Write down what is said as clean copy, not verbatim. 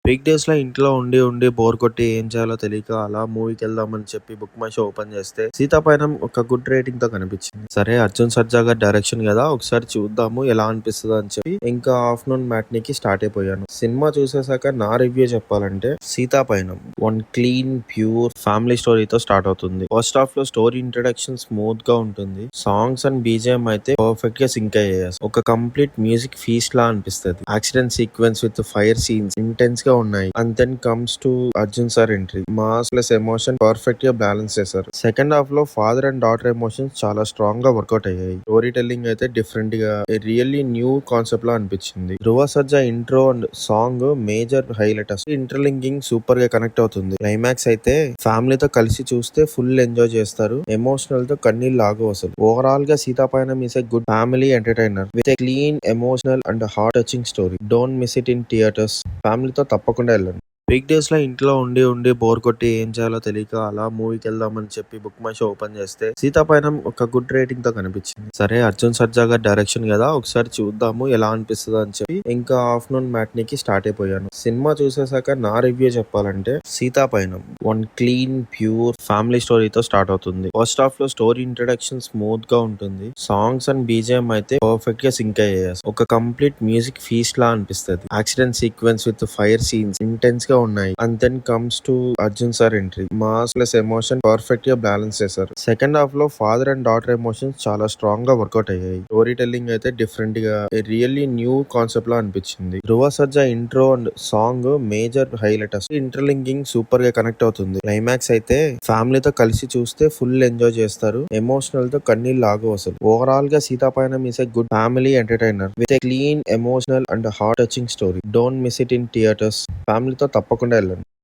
Week డేస్‌లో ఇంట్లో ఉండి బోర్ కొట్టి ఏం చేయాలో తెలియక అలా మూవీకెళ్దామని చెప్పి బుక్ మై షో ఓపెన్ చేస్తే 'సీతా పయనం' ఒక గుడ్ రేటింగ్‌తో కనిపించింది. సరే అర్జున్ సర్జా గారి డైరెక్షన్ కదా! ఒకసారి చూద్దాము ఎలా అనిపిస్తదో అని చెప్పి ఇంకా ఆఫ్టర్‌నూన్ మ్యాట్నీకి స్టార్ట్ అయిపోయాను. సినిమా చూసేసాక నా రివ్యూ చెప్పాలంటే 'Sita Payanam' one clean, pure family స్టోరీతో స్టార్ట్ అవుతుంది. ఫస్ట్ హాఫ్‌లో స్టోరీ ఇంట్రడక్షన్ స్మూత్‌గా ఉంటుంది. సాంగ్స్ అండ్ బీజీఎం అయితే పర్ఫెక్ట్‌గా సింక్ అయ్యాయి. ఒక కంప్లీట్ మ్యూజిక్ ఫీస్ట్ లా అనిపిస్తది. Action sequence with fire scenes intense గా ఉన్నాయి. And then comes to Arjun sir entry. Mass plus emotion perfect గా బ్యాలెన్స్ చేశారు. సెకండ్ హాఫ్ లో ఫాదర్ అండ్ డాటర్ ఎమోషన్స్ చాలా స్ట్రాంగ్ గా వర్కౌట్ అయ్యాయి. స్టోరీ టెల్లింగ్ అయితే డిఫరెంట్ గా రియల్లీ న్యూ కాన్సెప్ట్ లా అనిపించింది. Dhruva Sarja intro and song major highlight. అసలు ఇంటర్లింకింగ్ సూపర్ గా కనెక్ట్ అవుతుంది. క్లైమాక్స్ అయితే ఫ్యామిలీతో కలిసి చూస్తే ఫుల్ ఎంజాయ్ చేస్తారు. ఎమోషనల్ తో కన్నీళ్ళు ఆగవు అసలు. ఓవరాల్ గా Sitapayanam is a good family entertainer with a clean, emotional and heart touching story. Don't miss it in theatres. ఫ్యామిలీతో తప్పకుండా వెళ్ళండి. వీక్ డేస్‌లో ఇంట్లో ఉండి బోర్ కొట్టి ఏం చేయాలో తెలియక అలా మూవీకెళ్దామని చెప్పి బుక్ మై షో ఓపెన్ చేస్తే 'సీతా పయనం' ఒక గుడ్ రేటింగ్‌తో కనిపించింది. సరే అర్జున్ సర్జా గారి డైరెక్షన్ కదా! ఒకసారి చూద్దాము ఎలా అనిపిస్తదో అని చెప్పి ఇంకా ఆఫ్టర్‌నూన్ మ్యాట్నీకి స్టార్ట్ అయిపోయాను. సినిమా చూసేసాక నా రివ్యూ చెప్పాలంటే 'Sita Payanam' one clean, pure family స్టోరీతో స్టార్ట్ అవుతుంది. ఫస్ట్ హాఫ్ లో స్టోరీ ఇంట్రడక్షన్ స్మూత్ గా ఉంటుంది. సాంగ్స్ అండ్ బీజీఎం అయితే పర్ఫెక్ట్ గా సింక్ అయ్యాయి. ఒక కంప్లీట్ మ్యూజిక్ ఫీస్ట్ లా అనిపిస్తది. Action sequence with fire scenes intense గా ఉన్నాయి. And then comes to Arjun sir entry. Mass plus emotion perfect గా బ్యాలెన్స్ చేశారు. సెకండ్ హాఫ్ లో ఫాదర్ అండ్ డాటర్ ఎమోషన్స్ చాలా స్ట్రాంగ్ గా వర్కౌట్ అయ్యాయి. స్టోరీ టెల్లింగ్ అయితే డిఫరెంట్ గా రియల్లీ న్యూ కాన్సెప్ట్ లా అనిపించింది. Dhruva Sarja intro and song major highlight. అసలు ఇంటర్లింకింగ్ సూపర్ గా కనెక్ట్ అవుతుంది. క్లైమాక్స్ అయితే ఫ్యామిలీతో కలిసి చూస్తే ఫుల్ ఎంజాయ్ చేస్తారు. ఎమోషనల్ తో కన్నీళ్ళు ఆగవు అసలు. ఓవరాల్ గా Sitapayanam is a good family entertainer with a clean, emotional and heart touching story. Don't miss it in theatres. ఫ్యామిలీతో తప్పకుండా వెళ్ళండి.